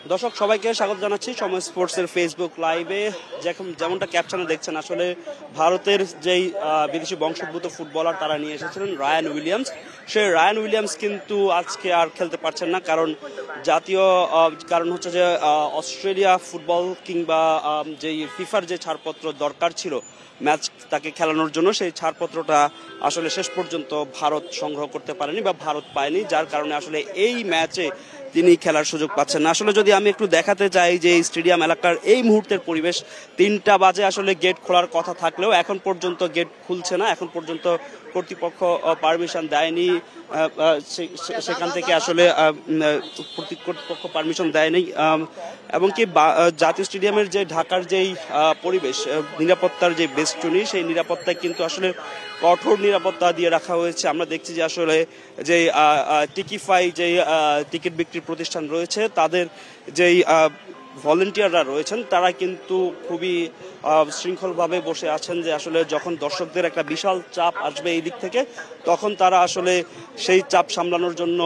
দর্শক সবাইকে স্বাগত জানাচ্ছি সময় স্পোর্টসের ফেসবুক লাইভে। যেমনটা ক্যাপশনে দেখছেন, আসলে ভারতের যেই বিদেশি বংশোদ্ভূত ফুটবলার তারা নিয়ে এসেছিলেন রায়ান উইলিয়ামস, সেই রায়ান উইলিয়ামস কিন্তু আজকে আর খেলতে পারছেন না। কারণ হচ্ছে যে অস্ট্রেলিয়া ফুটবল কিংবা যেই ফিফার যে ছাড়পত্র দরকার ছিল ম্যাচ তাকে খেলানোর জন্য, সেই ছাড়পত্রটা আসলে শেষ পর্যন্ত ভারত সংগ্রহ করতে পারেনি বা ভারত পায়নি, যার কারণে আসলে এই ম্যাচে তিনি খেলার সুযোগ পাচ্ছেন না। আসলে যদি আমি একটু দেখাতে চাই যে স্টেডিয়াম এলাকার এই মুহূর্তের পরিবেশ, 3টা বাজে আসলে গেট খোলার কথা থাকলেও এখন পর্যন্ত গেট খুলছে না। এখন পর্যন্ত কর্তৃপক্ষ পারমিশন দেয়নি, সেখান থেকে আসলে কর্তৃপক্ষ পারমিশন দেয়নি। এবং কি জাতীয় স্টেডিয়ামের যে ঢাকার যেই পরিবেশ, নিরাপত্তার যে বেষ্টনী, সেই নিরাপত্তায় কিন্তু আসলে কঠোর নিরাপত্তা দিয়ে রাখা হয়েছে। আমরা দেখছি যে আসলে যে টিকিফাই যে টিকিট বিক্রির প্রতিষ্ঠান রয়েছে, তাদের যেই ভলেন্টিয়াররা রয়েছেন তারা কিন্তু খুবই শৃঙ্খলভাবে বসে আছেন, যে আসলে যখন দর্শকদের একটা বিশাল চাপ আসবে এই দিক থেকে, তখন তারা আসলে সেই চাপ সামলানোর জন্য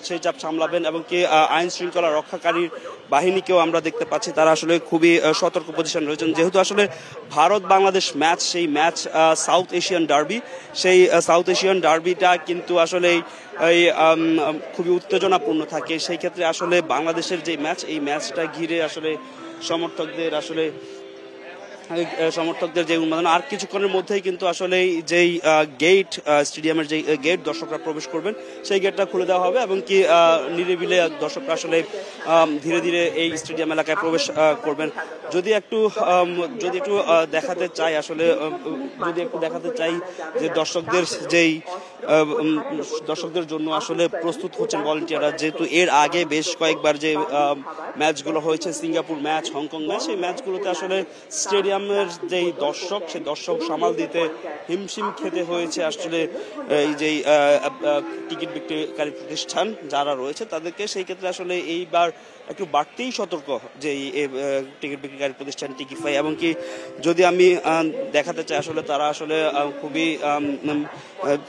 সেই চাপ সামলাবেন। এবং কি আইন শৃঙ্খলা রক্ষাকারী বাহিনীকেও আমরা দেখতে পাচ্ছি, তারা আসলে খুবই সতর্ক পজিশন রয়েছেন। যেহেতু আসলে ভারত বাংলাদেশ ম্যাচ, সেই ম্যাচ সাউথ এশিয়ান ডার্বি, সেই সাউথ এশিয়ান ডার্বিটা কিন্তু আসলে খুবই উত্তেজনাপূর্ণ থাকে। সেই ক্ষেত্রে আসলে বাংলাদেশের যে ম্যাচ, এই ম্যাচটা ঘিরে আসলে সমর্থকদের যে উন্মাদনা, আর কিছুক্ষণের মধ্যেই কিন্তু আসলে যেই গেট, স্টেডিয়ামের যে গেট দর্শকরা প্রবেশ করবেন, সেই গেটটা খুলে দেওয়া হবে। এবং কি নিরিবিলে দর্শকরা আসলে ধীরে ধীরে এই স্টেডিয়াম এলাকায় প্রবেশ করবেন। যদি একটু দেখাতে চাই যে দর্শকদের জন্য আসলে প্রস্তুত হচ্ছেন ভলান্টিয়াররা, যেহেতু এর আগে বেশ কয়েকবার যে ম্যাচগুলো হয়েছে, সিঙ্গাপুর ম্যাচ, হংকং ম্যাচ, সেই ম্যাচগুলোতে আসলে স্টেডিয়ামের যেই সেই দর্শক সামাল দিতে হিমশিম খেতে হয়েছে আসলে এই যেই টিকিট বিক্রিকারী প্রতিষ্ঠান যারা রয়েছে তাদেরকে। সেই ক্ষেত্রে আসলে এইবার একটু বাড়তেই সতর্ক যে টিকিট বিক্রিকারী প্রতিষ্ঠান টিকিফাই। এবং কি যদি আমি দেখাতে চাই, আসলে তারা আসলে খুবই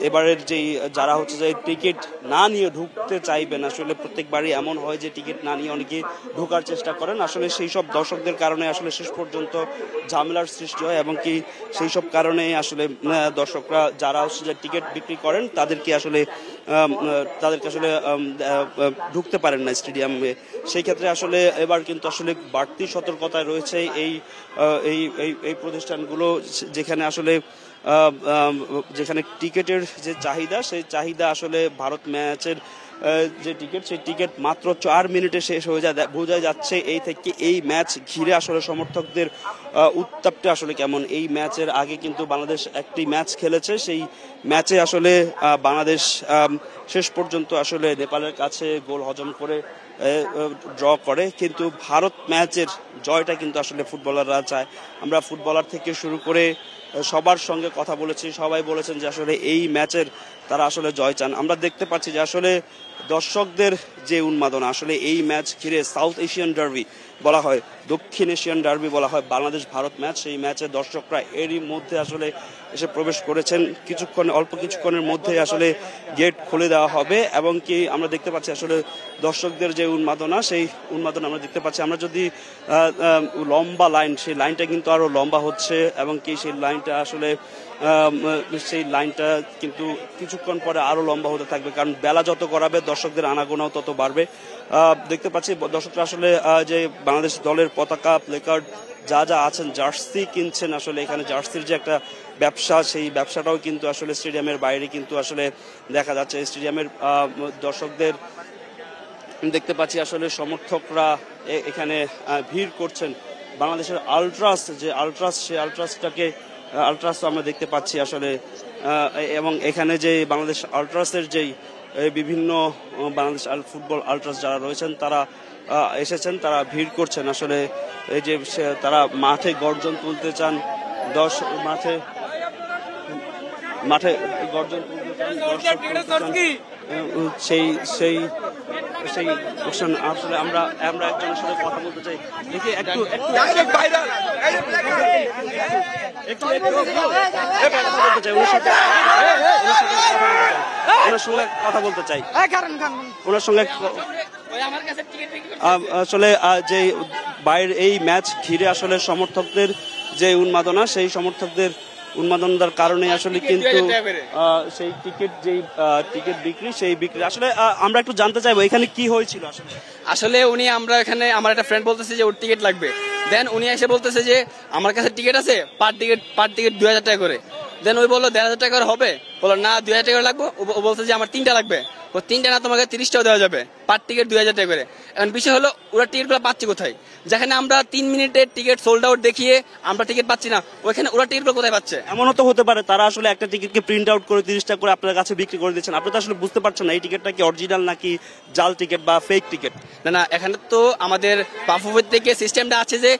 এবারের যেই যারা হচ্ছে যে টিকিট না নিয়ে ঢুকতে চাইবেন, আসলে প্রত্যেকবারই এমন হয় যে টিকিট না নিয়ে অনেকে ঢোকার চেষ্টা করেন। আসলে সেই সব দর্শকদের কারণে আসলে শেষ পর্যন্ত ঝামেলার সৃষ্টি হয়। এবং কি সেই সব কারণে আসলে দর্শকরা যারা হচ্ছে যে টিকিট বিক্রি করেন তাদেরকে আসলে ঢুকতে পারেন না স্টেডিয়ামে। সেই ক্ষেত্রে আসলে এবার কিন্তু আসলে বাড়তি সতর্কতায় রয়েছে এই প্রতিষ্ঠানগুলো, যেখানে টিকিটের যে চাহিদা, সেই চাহিদা আসলে ভারত ম্যাচের যে টিকিট, সেই টিকিট মাত্র 4 মিনিটে শেষ হয়ে যায়। বোঝা যাচ্ছে এই থেকে এই ম্যাচ ঘিরে আসলে সমর্থকদের উত্তাপটা আসলে কেমন। এই ম্যাচের আগে কিন্তু বাংলাদেশ একটি ম্যাচ খেলেছে, সেই ম্যাচে আসলে বাংলাদেশ শেষ পর্যন্ত আসলে নেপালের কাছে গোল হজম করে ড্র করে। কিন্তু ভারত ম্যাচের জয়টা কিন্তু আসলে ফুটবলাররা চায়। আমরা ফুটবলার থেকে শুরু করে সবার সঙ্গে কথা বলেছি, সবাই বলেছেন যে আসলে এই ম্যাচের তারা আসলে জয় চান। আমরা দেখতে পাচ্ছি যে আসলে দর্শকদের যে উন্মাদনা, আসলে এই ম্যাচ ঘিরে সাউথ এশিয়ান ডার্বি বলা হয়, দক্ষিণ এশিয়ান ডার্বি বলা হয় বাংলাদেশ ভারত ম্যাচ, সেই ম্যাচে দর্শকরা এরই মধ্যে আসলে এসে প্রবেশ করেছেন। অল্প কিছুক্ষণের মধ্যে আসলে গেট খুলে দেওয়া হবে। এবং কি আমরা দেখতে পাচ্ছি আসলে দর্শকদের যে উন্মাদনা, সেই উন্মাদনা আমরা দেখতে পাচ্ছি। আমরা যদি লম্বা লাইন, সেই লাইনটা কিন্তু আরো লম্বা হচ্ছে। এবং কি সেই লাইনটা কিন্তু কিছুক্ষণ পরে আরো লম্বা হতে থাকবে, কারণ বেলা যত গড়াবে দর্শকদের আনাগোনাও তত বাড়বে। দেখতে পাচ্ছি দর্শকরা আসলে যে বাংলাদেশ দলের পতাকা, প্লেকার্ড যা আছেন, জার্সি কিনছেন। আসলে এখানে জার্সির যে একটা ব্যবসা, সেই ব্যবসাটাও কিন্তু আসলে স্টেডিয়ামের বাইরে কিন্তু আসলে দেখা যাচ্ছে। স্টেডিয়ামের দর্শকদের দেখতে পাচ্ছি আসলে সমর্থকরা এখানে ভিড় করছেন। বাংলাদেশের সেই আলট্রাস আমরা দেখতে পাচ্ছি আসলে। এবং এখানে যে বাংলাদেশ আলট্রাসের যেই বিভিন্ন বাংলাদেশ ফুটবল আলট্রাস যারা রয়েছেন তারা এসেছেন, তারা ভিড় করছেন। আসলে এই যে তারা মাঠে গর্জন তুলতে চান, মাঠে গর্জন তুলতে চান, সেই আসলে আমরা একজনের সাথে কথা বলতে চাই। দেখি একটু ওনার সঙ্গে কথা বলতে চাই। আসলে যে বাইরে এই ম্যাচ ঘিরে আসলে সমর্থকদের যে উন্মাদনা, সেই সমর্থকদের উন্মাদনার কারণে আসলে কিন্তু সেই টিকিট বিক্রি, সেই বিক্রি আসলে আমরা একটু জানতে চাইবো এখানে কি হয়েছিল আসলে উনি, আমরা এখানে আমার একটা ফ্রেন্ড বলতেছে যে ওর টিকিট লাগবে, দেন উনি এসে বলতেছে যে আমার কাছে টিকিট আছে, পার টিকিট 2000 টাকা করে। দেন ওই বললো 1500 টাকা করে হবে, বললো না 2000 টাকা লাগবে। ও বলছে যে আমার 3টা লাগবে, ও 3টা না তোমাকে 30 টাকা দেওয়া যাবে, পার টিকিট 2000 টাকা করে। এখন বিষয় হলো ওরা টিকিটগুলো পাচ্ছে কোথায়? যেখানে আমরা 3 মিনিটের টিকিট সোল্ড আউট দেখিয়ে আমরা টিকিট পাচ্ছি না, ওইখানে ওরা টিকিটগুলো কোথায় পাচ্ছে? এমনও তো হতে পারে তারা আসলে একটা টিকিটকে প্রিন্ট আউট করে 30 টাকা করে আপনার কাছে বিক্রি করে দিচ্ছেন, আপনি তো আসলে বুঝতে পারছেন না এই টিকিটটা কি অরিজিনাল নাকি জাল টিকিট বা ফেক টিকিট। না, এখানে তো আমাদের বাফুফের থেকে সিস্টেমটা আছে যে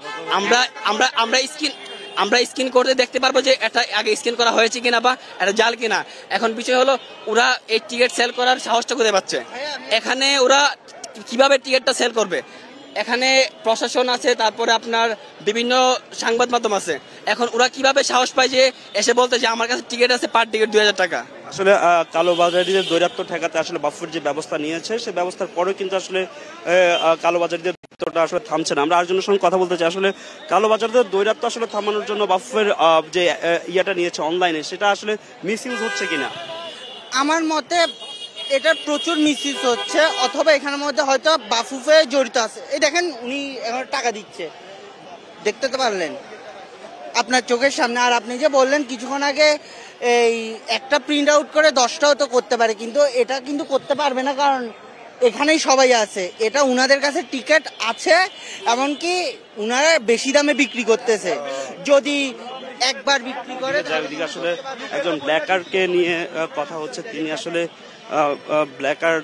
আমরা স্ক্রিন করতে দেখতে পারবো যে এটা আগে স্ক্যান করা হয়েছে কিনা বা এটা জাল কিনা। এখন বিষয় হলো ওরা এই টিকিট সেল করার সাহসটা কোথায় পাচ্ছে? এখানে ওরা কিভাবে টিকিটটা সেল করবে? এখানে প্রশাসন আছে, তারপরে আপনার বিভিন্ন সংবাদ মাধ্যম আছে, এখন ওরা কিভাবে সাহস পায় যে এসে বলতে যে আমার কাছে টিকিট আছে, পার টিকিট 2000 টাকা? আসলে কালোবাজারিদের দৈরাত্য ঠেকাতে আসলে বাফুফের যে ব্যবস্থা নিয়েছে সেই ব্যবস্থার পরেও কিন্তু আসলে কালোবাজারিদের দৈরাত্যটা আসলে থামছে না। আমরা আরেকজনের সঙ্গে কথা বলতে চাই, আসলে কালোবাজারিদের দৈরাত্য আসলে থামানোর জন্য বাফুফের যে ইয়েটা নিয়েছে অনলাইনে, সেটা আসলে মিসইউজ হচ্ছে কিনা? আমার মতে এটা প্রচুর মিসইউজ হচ্ছে, অথবা এখানের মধ্যে হয়তো বাফুফে জড়িত আছে। এই দেখেন উনি এখন টাকা দিচ্ছে, দেখতে তো পারলেন আপনার চোখের সামনে। আর আপনি যে বললেন কিছুক্ষণ আগে এই একটা প্রিন্ট আউট করে 10টাও তো করতে পারে, কিন্তু এটা কিন্তু করতে পারবে না, কারণ এখানেই সবাই আছে। এটা উনাদের কাছে টিকিট আছে, এমনকি উনারা বেশি দামে বিক্রি করতেছে। যদি একবার বিক্রি করে, আসলে একজন ব্ল্যাকারকে নিয়ে কথা হচ্ছে, তিনি আসলে ব্ল্যাকার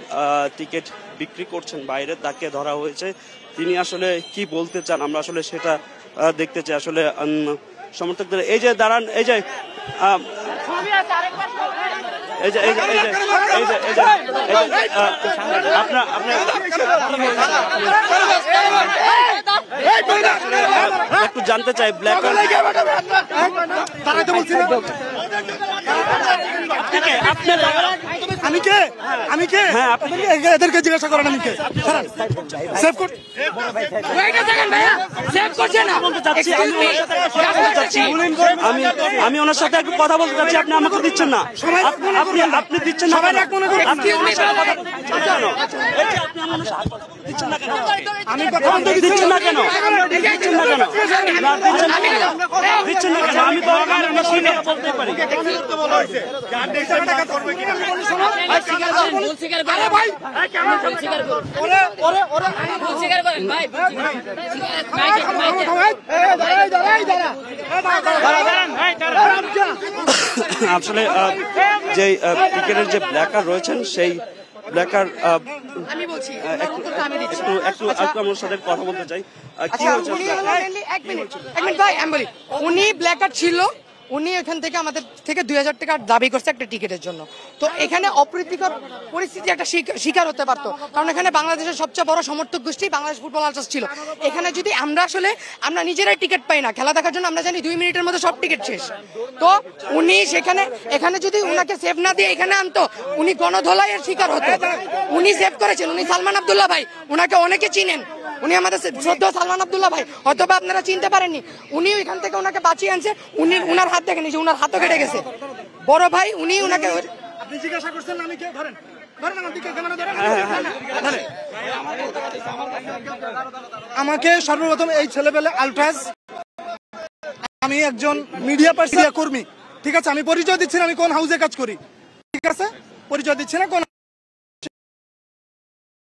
টিকিট বিক্রি করছেন বাইরে, তাকে ধরা হয়েছে। তিনি আসলে কি বলতে চান আমরা আসলে সেটা দেখতে চাই। আসলে সমর্থকদের এই যে দাঁড়ান, এই যে একটু জানতে চাই ব্ল্যাকার আমি কে এদেরকে জিজ্ঞাসা করেন আমি কে? আমি ওনার সাথে একটু কথা বলতে চাচ্ছি, আপনি আমাকে দিচ্ছেন না, আপনি দিচ্ছেন না, আমি কথা বলতে দিচ্ছেন না কেন? দিচ্ছেন না কেন? দিচ্ছেন না কেন? আমি তো বলতে পারি। আসলে যে ক্রিকেটের যে ব্ল্যাকার রয়েছেন সেই ব্ল্যাকার একটু আমার সাথে কথা বলতে চাই। কি হয়েছে? উনি ব্ল্যাকার ছিল, উনি এখান থেকে আমাদের থেকে 2000 টাকা দাবি করছে একটা টিকিটের জন্য। তো এখানে অপ্রীতিকর পরিস্থিতি একটা শিকার হতে পারতো, কারণ এখানে বাংলাদেশের সবচেয়ে বড় সমর্থক গোষ্ঠী বাংলাদেশ ফুটবল আলট্রাস ছিল। এখানে যদি আমরা নিজেরাই টিকিট পাই না খেলা দেখার জন্য, আমরা জানি 2 মিনিটের মধ্যে সব টিকিট শেষ। তো উনি এখানে যদি উনাকে সেভ না দিয়ে এখানে আনতো, উনি গণধোলাইয়ের শিকার হতো। উনি সেভ করেছেন, উনি সালমান আব্দুল্লাহ ভাই, উনাকে অনেকে চিনেন, উনি আমাদের শ্রদ্ধেয় সালমান আব্দুল্লাহ ভাই, হয়তো আপনারা চিনতে পারেননি। উনি এখান থেকে ওনাকে বাঁচিয়ে আনছে, উনার হাত দেখেন, উনার হাতও কেটে গেছে। বড় ভাই উনি ওনাকে জিজ্ঞাসা করছেন আমি কে? ধরেন আমাকে সর্বপ্রথম এই ছেলেবেলে আলট্রাস, আমি একজন মিডিয়া পার্সন কর্মী, ঠিক আছে? আমি পরিচয় দিচ্ছি না আমি কোন হাউসে কাজ করি, ঠিক আছে? পরিচয় দিচ্ছি না, কোন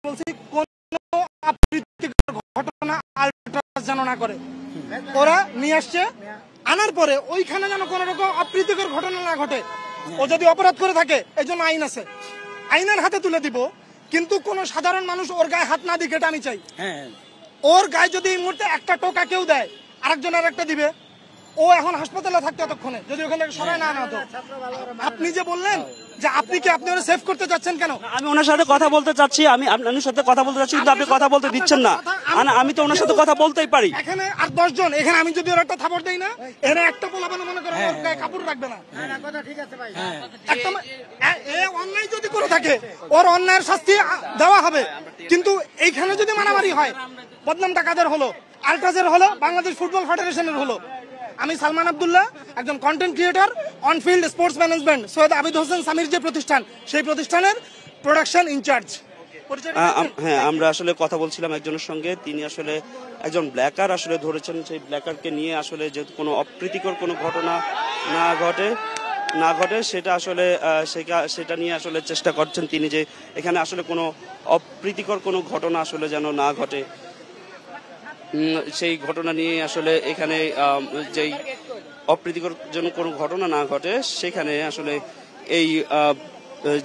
বলছি কোন ঘটনা আলট্রাস যেন না করে। ওরা নিয়ে আসছে, আনার পরে ওইখানে যেন কোন রকম অপ্রীতিকর ঘটনা না ঘটে। ও যদি অপরাধ করে থাকে এই জন্য আইন আছে, আইনের হাতে তুলে দিব, কিন্তু কোন সাধারণ মানুষ ওর গায়ে হাত না দিক, এটা আমি চাই। ওর গায়ে যদি এই মুহূর্তে একটা টোকা কেউ দেয়, আরেকজন আর একটা দিবে, ও এখন হাসপাতালে থাকতো এতক্ষণে যদি ওখান থেকে সবাই না আনা হতো। আপনি যে বললেন যে আপনি কি আপনি ওরা সেভ করতে যাচ্ছেন কেন? আমি ওনার সাথে কথা বলতে চাচ্ছি, আমি আপনার সাথে কথা বলতে চাচ্ছি, কিন্তু আপনি কথা বলতে দিচ্ছেন না। আমি তো ওনার সাথে কথা বলতেই পারি। এখানে আর 10 জন, এখানে আমি যদি ওর একটা থাপড় দেই না, এখানে একটা পোলাপান মনে করেন ওর গায়ে কাপড় রাখবে না। একটা অন্যায় যদি করে থাকে ওর অন্যায়ের শাস্তি দেওয়া হবে, কিন্তু এইখানে যদি মারামারি হয় বদনামটা কাদের হলো? আলট্রাজের হলো, বাংলাদেশ ফুটবল ফেডারেশনের হলো। আমি সালমান আব্দুল্লাহ, একজন content creator, Onfield Sports Management Syed Abid Hossain Samir যে প্রতিষ্ঠান, সেই প্রতিষ্ঠানের প্রোডাকশন ইনচার্জ। হ্যাঁ, আমরা আসলে কথা বলছিলাম একজনের সঙ্গে, তিনি আসলে একজন ব্ল্যাকার আসলে ধরেছেন। সেই ব্ল্যাকারকে নিয়ে আসলে যেহেতু কোনো অপ্রীতিকর কোনো ঘটনা না ঘটে সেটা আসলে সেটা নিয়ে আসলে চেষ্টা করছেন তিনি, যে এখানে আসলে কোনো অপ্রীতিকর কোনো ঘটনা আসলে যেন না ঘটে, সেই ঘটনা নিয়ে আসলে এখানে যেই অপ্রীতিকর যেন কোনো ঘটনা না ঘটে সেখানে আসলে এই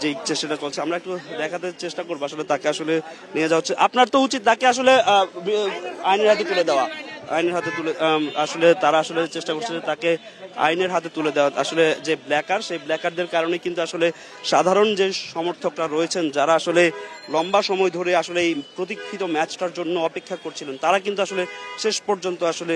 যে চেষ্টাটা চলছে। আমরা একটু দেখাতে চেষ্টা করবো আসলে তাকে আসলে নিয়ে যাওয়া হচ্ছে। আপনার তো উচিত তাকে আসলে আইনের হাতে তুলে দেওয়া, আইনের হাতে তুলে আসলে তারা আসলে চেষ্টা করছে তাকে আইনের হাতে তুলে দেওয়া। আসলে যে ব্ল্যাকার, সেই ব্ল্যাকারদের কারণে কিন্তু আসলে সাধারণ যে সমর্থকরা রয়েছেন, যারা আসলে লম্বা সময় ধরে আসলে এই প্রতীক্ষিত ম্যাচটার জন্য অপেক্ষা করছিলেন, তারা কিন্তু আসলে শেষ পর্যন্ত আসলে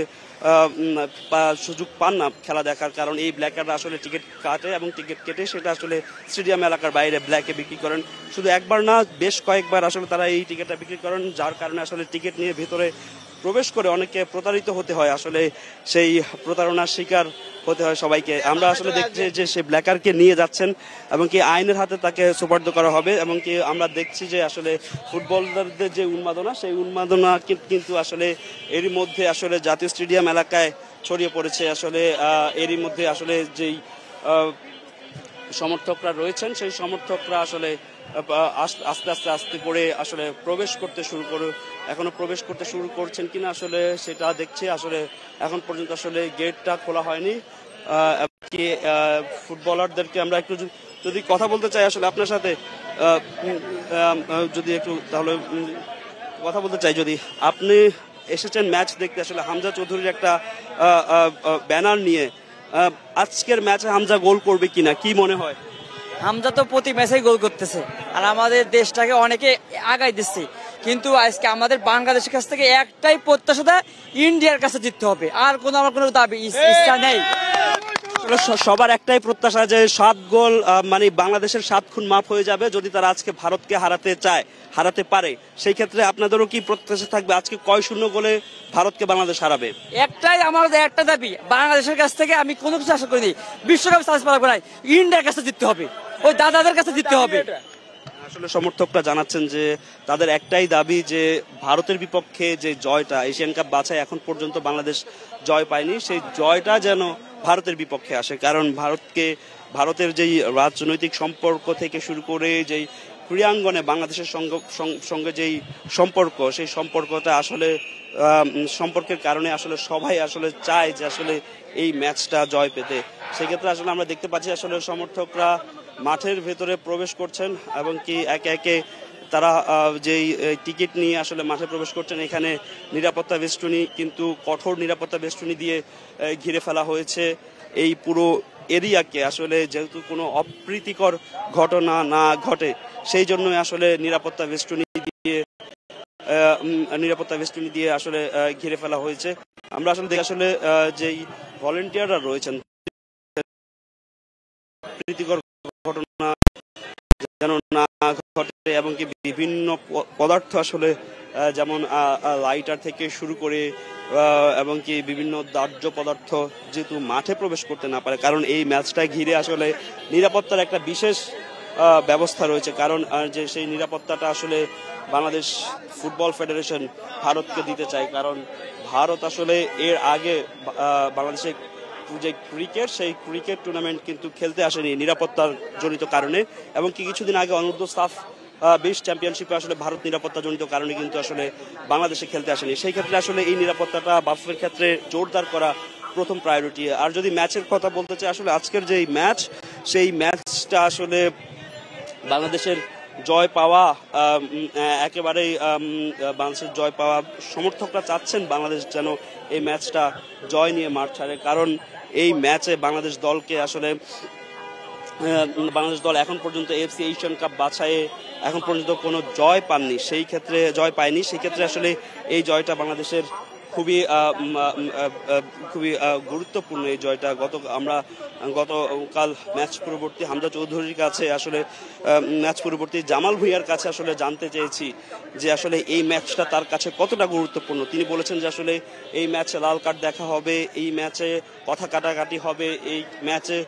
সুযোগ পান না খেলা দেখার। কারণ এই ব্ল্যাকাররা আসলে টিকিট কাটে এবং টিকিট কেটে সেটা আসলে স্টেডিয়াম এলাকার বাইরে ব্ল্যাকে বিক্রি করেন। শুধু একবার না, বেশ কয়েকবার আসলে তারা এই টিকিটটা বিক্রি করেন, যার কারণে আসলে টিকিট নিয়ে ভেতরে প্রবেশ করে অনেকে প্রতারিত হতে হয়, আসলে সেই প্রতারণার শিকার হতে হয় সবাইকে। আমরা আসলে দেখছি যে সে ব্ল্যাকারকে নিয়ে যাচ্ছেন এবং কি আইনের হাতে তাকে সুপার্দ করা হবে, এবং কি আমরা দেখছি যে আসলে ফুটবলারদের যে উন্মাদনা, সেই উন্মাদনা কিন্তু আসলে এরই মধ্যে আসলে জাতীয় স্টেডিয়াম এলাকায় ছড়িয়ে পড়েছে। আসলে এরই মধ্যে আসলে যেই সমর্থকরা রয়েছেন, সেই সমর্থকরা আসলে আস্তে আস্তে আস্তে করে আসলে এখনো প্রবেশ করতে শুরু করছেন কিনা আসলে সেটা দেখছি। আসলে এখন পর্যন্ত আসলে গেটটা খোলা হয়নি। ফুটবলারদেরকে আমরা একটু যদি কথা বলতে চাই আসলে আপনার সাথে, যদি একটু তাহলে কথা বলতে চাই, যদি আপনি এসেছেন ম্যাচ দেখতে আসলে হামজা চৌধুরীর একটা ব্যানার নিয়ে, আজকের ম্যাচে হামজা গোল করবে কিনা, কি মনে হয়? হামজা তো প্রতি ম্যাচেই গোল করতেছে আর আমাদের দেশটাকে অনেকে আগাই দিচ্ছে, কিন্তু আজকে আমাদের বাংলাদেশের কাছ থেকে একটাই প্রত্যাশা, ইন্ডিয়ার কাছে জিততে হবে, আর আমার কোনো দাবি ইচ্ছা নেই। সবার একটাই প্রত্যাশা যে 7 গোল মানে বাংলাদেশের 7 খুন মাফ হয়ে যাবে যদি তারা আজকে ভারতকে হারাতে পারে। সেই ক্ষেত্রে আপনাদেরও কি প্রত্যাশা থাকবে আজকে কয় 0 গোলে ভারতকে বাংলাদেশ হারাবে? একটাই আমাদের একটা দাবি, বাংলাদেশের কাছ থেকে আমি কোনো কিছু আশা করিনি, বিশ্বকাপ চান্স পাবো না, ইন্ডিয়ার কাছে জিততে হবে, ওই দাদাদের কাছে জিততে হবে। আসলে সমর্থকরা জানাচ্ছেন যে তাদের একটাই দাবি যে ভারতের বিপক্ষে যে জয়টা, এশিয়ান কাপ বাছাই এখন পর্যন্ত বাংলাদেশ জয় পায়নি, সেই জয়টা যেন ভারতের বিপক্ষে আসে। কারণ ভারতের যেই রাজনৈতিক সম্পর্ক থেকে শুরু করে যেই ক্রীড়াঙ্গনে বাংলাদেশের সঙ্গে যেই সম্পর্ক, সেই সম্পর্কটা আসলে সম্পর্কের কারণে আসলে সবাই আসলে চায় যে আসলে এই ম্যাচটা জয় পেতে। সেক্ষেত্রে আসলে আমরা দেখতে পাচ্ছি আসলে সমর্থকরা মাঠের ভেতরে প্রবেশ করছেন এবং কি একে একে তারা যেই টিকিট নিয়ে আসলে মাঠে প্রবেশ করছেন। এখানে নিরাপত্তা বেষ্টনী, কিন্তু কঠোর নিরাপত্তা বেষ্টনী দিয়ে ঘিরে ফেলা হয়েছে এই পুরো এরিয়াকে, আসলে যেহেতু কোনো অপ্রীতিকর ঘটনা না ঘটে সেই জন্যই আসলে নিরাপত্তা বেষ্টনী দিয়ে আসলে ঘিরে ফেলা হয়েছে। আমরা আসলে দেখি আসলে যেই ভলেন্টিয়াররা রয়েছেন, অপ্রীতিকর ঘটনা যেন না ঘটে এবং কি বিভিন্ন পদার্থ আসলে যেমন লাইটার থেকে শুরু করে এবং কি বিভিন্ন দাহ্য পদার্থ যেহেতু মাঠে প্রবেশ করতে না পারে, কারণ এই ম্যাচটা ঘিরে আসলে নিরাপত্তার একটা বিশেষ ব্যবস্থা রয়েছে। কারণ যে সেই নিরাপত্তাটা আসলে বাংলাদেশ ফুটবল ফেডারেশন ভারতকে দিতে চায়, কারণ ভারত আসলে এর আগে বাংলাদেশে যে সেই ক্রিকেট টুর্নামেন্ট কিন্তু খেলতে আসেনি নিরাপত্তার জনিত কারণে, এবং কি কিছুদিন আগে অনূর্ধ্ব সাফ 20 চ্যাম্পিয়নশিপে আসলে ভারত নিরাপত্তা জনিত কারণে কিন্তু আসলে বাংলাদেশে খেলতে আসেনি। সেই ক্ষেত্রে আসলে এই নিরাপত্তাটা বাফুফের ক্ষেত্রে জোরদার করা প্রথম প্রায়োরিটি। আর যদি ম্যাচের কথা বলতে চাই, আসলে আজকের যে ম্যাচ, সেই ম্যাচটা আসলে বাংলাদেশের জয় পাওয়া, একেবারেই বাংলাদেশের জয় পাওয়া, সমর্থকরা চাচ্ছেন বাংলাদেশ যেন এই ম্যাচটা জয় নিয়ে মাঠ ছাড়ে, কারণ এই ম্যাচে বাংলাদেশ দলকে আসলে বাংলাদেশ দল এখন পর্যন্ত এফসি এশিয়ান কাপ বাছাইয়ে এখন পর্যন্ত কোনো জয় পাননি, সেই ক্ষেত্রে জয় পায়নি, সেই ক্ষেত্রে আসলে এই জয়টা বাংলাদেশের খুবই গুরুত্বপূর্ণ। এই জয়টা গতকাল ম্যাচ পূর্ববর্তী হামজা চৌধুরীর কাছে আসলে ম্যাচ পূর্ববর্তী জামাল ভুঁইয়ার কাছে আসলে জানতে চেয়েছি যে আসলে এই ম্যাচটা তার কাছে কতটা গুরুত্বপূর্ণ। তিনি বলেছেন যে আসলে এই ম্যাচে লাল কার্ড দেখা হবে, এই ম্যাচে কথা কাটাকাটি হবে, এই ম্যাচে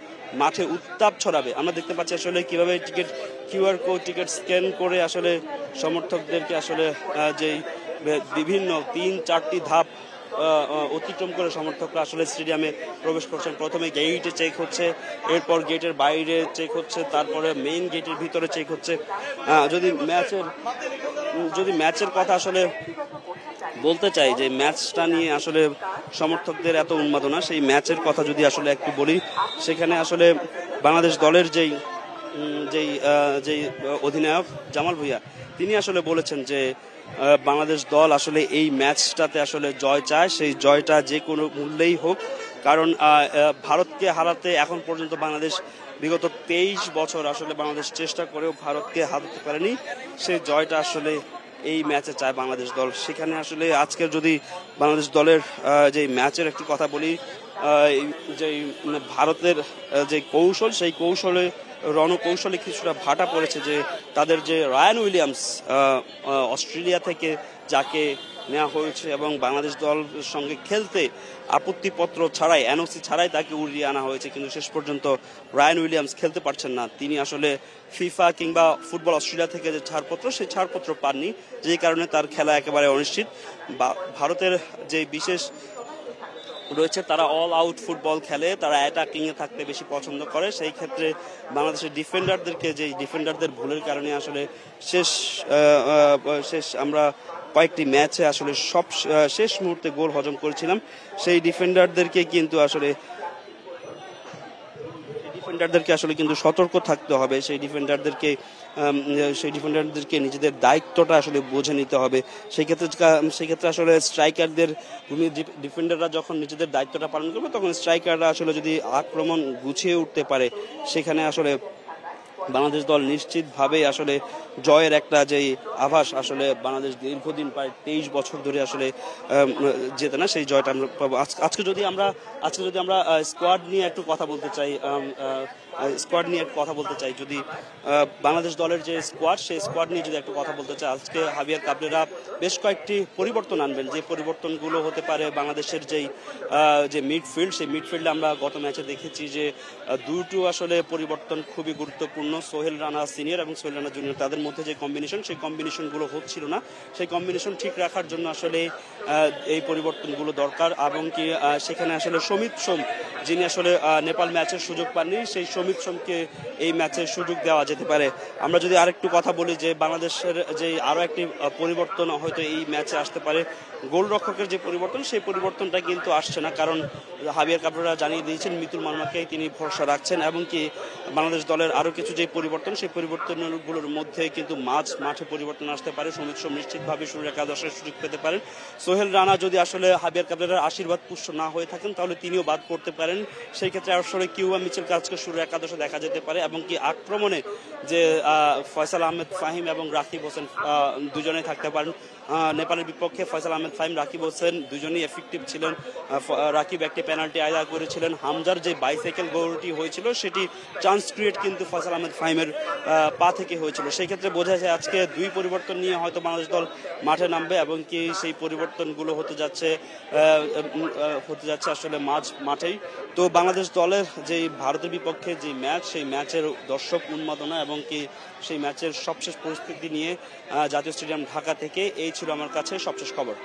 মাঠে উত্তাপ ছড়াবে। আমরা দেখতে পাচ্ছি আসলে কিভাবে কিউআর কোড টিকিট স্ক্যান করে আসলে সমর্থকদেরকে আসলে যেই বিভিন্ন 3-4টি ধাপ অতিক্রম করে সমর্থকরা আসলে স্টেডিয়ামে প্রবেশ করছেন। প্রথমে গেটে চেক হচ্ছে, এরপর গেটের বাইরে চেক হচ্ছে, তারপরে মেইন গেটের ভিতরে চেক হচ্ছে। যদি ম্যাচের কথা আসলে বলতে চাই, যে ম্যাচটা নিয়ে আসলে সমর্থকদের এত উন্মাদনা, সেই ম্যাচের কথা যদি আসলে একটু বলি, সেখানে আসলে বাংলাদেশ দলের যেই অধিনায়ক জামাল ভুঁইয়া, তিনি আসলে বলেছেন যে বাংলাদেশ দল আসলে এই ম্যাচটাতে আসলে জয় চায়, সেই জয়টা যে কোনো মূল্যেই হোক। কারণ ভারতকে হারাতে এখন পর্যন্ত বাংলাদেশ বিগত 23 বছর আসলে বাংলাদেশ চেষ্টা করেও ভারতকে হারাতে পারেনি, সেই জয়টা আসলে এই ম্যাচে চায় বাংলাদেশ দল। সেখানে আসলে আজকের যদি বাংলাদেশ দলের যে ম্যাচের একটু কথা বলি, যে ভারতের যে কৌশল, সেই কৌশলে রণকৌশলে কিছুটা ভাটা পড়েছে। যে তাদের যে রায়ান উইলিয়ামস অস্ট্রেলিয়া থেকে যাকে নেওয়া হয়েছে এবং বাংলাদেশ দলের সঙ্গে খেলতে আপত্তিপত্র ছাড়াই, এনওসি ছাড়াই তাকে উড়িয়ে আনা হয়েছে, কিন্তু শেষ পর্যন্ত রায়ান উইলিয়ামস খেলতে পারছেন না। তিনি আসলে ফিফা কিংবা ফুটবল অস্ট্রেলিয়া থেকে যে ছাড়পত্র, সেই ছাড়পত্র পাননি, যেই কারণে তার খেলা একেবারে অনিশ্চিত। ভারতের যে বিশেষ রয়েছে, তারা অল আউট ফুটবল খেলে, তারা অ্যাটাকিং এ থাকতে বেশি পছন্দ করে। সেই ক্ষেত্রে বাংলাদেশের ডিফেন্ডারদের ভুলের কারণে আসলে শেষ আমরা কয়েকটি ম্যাচে আসলে শেষ মুহূর্তে গোল হজম করেছিলাম। সেই ডিফেন্ডারদেরকে আসলে কিন্তু সতর্ক থাকতে হবে। সেই ডিফেন্ডারদেরকে নিজেদের দায়িত্বটা আসলে বুঝে নিতে হবে। সেই ক্ষেত্রে আসলে স্ট্রাইকারদের, ডিফেন্ডাররা যখন নিজেদের দায়িত্বটা পালন করবে, তখন স্ট্রাইকাররা আসলে যদি আক্রমণ গুছিয়ে উঠতে পারে, সেখানে আসলে বাংলাদেশ দল নিশ্চিতভাবে আসলে জয়ের একটা যেই আভাস, আসলে বাংলাদেশ দীর্ঘদিন প্রায় 23 বছর ধরে আসলে জেতে না, সেই জয়টা আমরা পাবো। আজকে যদি আমরা স্কোয়াড নিয়ে একটু কথা বলতে চাই, যদি বাংলাদেশ দলের যে স্কোয়াড, সেই স্কোয়াড নিয়ে যদি একটু কথা বলতে চাই, আজকে হাবিয়ার কাবরেরা বেশ কয়েকটি পরিবর্তন আনবেন। যে পরিবর্তনগুলো হতে পারে বাংলাদেশের যে মিডফিল্ড, সেই মিডফিল্ডে আমরা গত ম্যাচে দেখেছি যে দুটো আসলে পরিবর্তন খুবই গুরুত্বপূর্ণ। সোহেল রানা সিনিয়র এবং সোহেল রানা জুনিয়র, তাদের মধ্যে যে কম্বিনেশন, সেই কম্বিনেশনগুলো হচ্ছিল না। সেই কম্বিনেশন ঠিক রাখার জন্য আসলে এই পরিবর্তনগুলো দরকার। এবং কি সেখানে আসলে সমিত সোম, যিনি আসলে নেপাল ম্যাচের সুযোগ পাননি, সেই সমিত সোমকে এই ম্যাচের সুযোগ দেওয়া যেতে পারে। আমরা যদি আরেকটু কথা বলি, যে বাংলাদেশের যে আরো একটি পরিবর্তন হয়তো এই ম্যাচে আসতে পারে, গোলরক্ষকের যে পরিবর্তন, সেই পরিবর্তনটা কিন্তু আসছে না। কারণ হাবিয়ার কাবরেরা জানিয়ে দিয়েছেন মিতুল মার্মাকে তিনি ভরসা রাখছেন। এবং কি বাংলাদেশ দলের আরো কিছু যে পরিবর্তন, সেই পরিবর্তনগুলোর মধ্যে কিন্তু মাঠে পরিবর্তন আসতে পারে। সমিত সোম নিশ্চিতভাবে শুরুর একাদশের সুযোগ পেতে পারেন। সোহেল রানা যদি আসলে হাবিয়ার কাবরেরার আশীর্বাদ পুষ্ট না হয়ে থাকেন, তাহলে তিনিও বাদ করতে পারেন। সেই ক্ষেত্রে আসলে কিউবা মিচেলকে আজকে শুরুর একাদশে দেখা যেতে পারে। এবং কি আক্রমণে যে ফয়সাল আহমেদ ফাহিম এবং রাকিব হোসেন দুজনেই থাকতে পারেন। নেপালের বিপক্ষে ফয়সাল আহমেদ ফাহিম, রাকিব হোসেন দুজনেই এফেক্টিভ ছিলেন। রাকিব একটি পেনাল্টি আদায় করেছিলেন। হামজার যে বাইসাইকেল গোলটি হয়েছিল, সেটি চান্স ক্রিয়েট কিন্তু ফয়সাল আহমেদ ফাহিমের পা থেকে হয়েছিল। সেই ক্ষেত্রে বোঝা যায় আজকে দুই পরিবর্তন নিয়ে হয়তো বাংলাদেশ দল মাঠে নামবে। এবং কি সেই পরিবর্তনগুলো হতে যাচ্ছে আসলে মাঠেই। তো বাংলাদেশ দলের যে ভারতের বিপক্ষে যে ম্যাচ, সেই ম্যাচের দর্শক উন্মাদনা এবং কি সেই ম্যাচের সবশেষ পরিস্থিতি নিয়ে জাতীয় স্টেডিয়াম ঢাকা থেকে এই ছিল আমার কাছে সবশেষ খবর।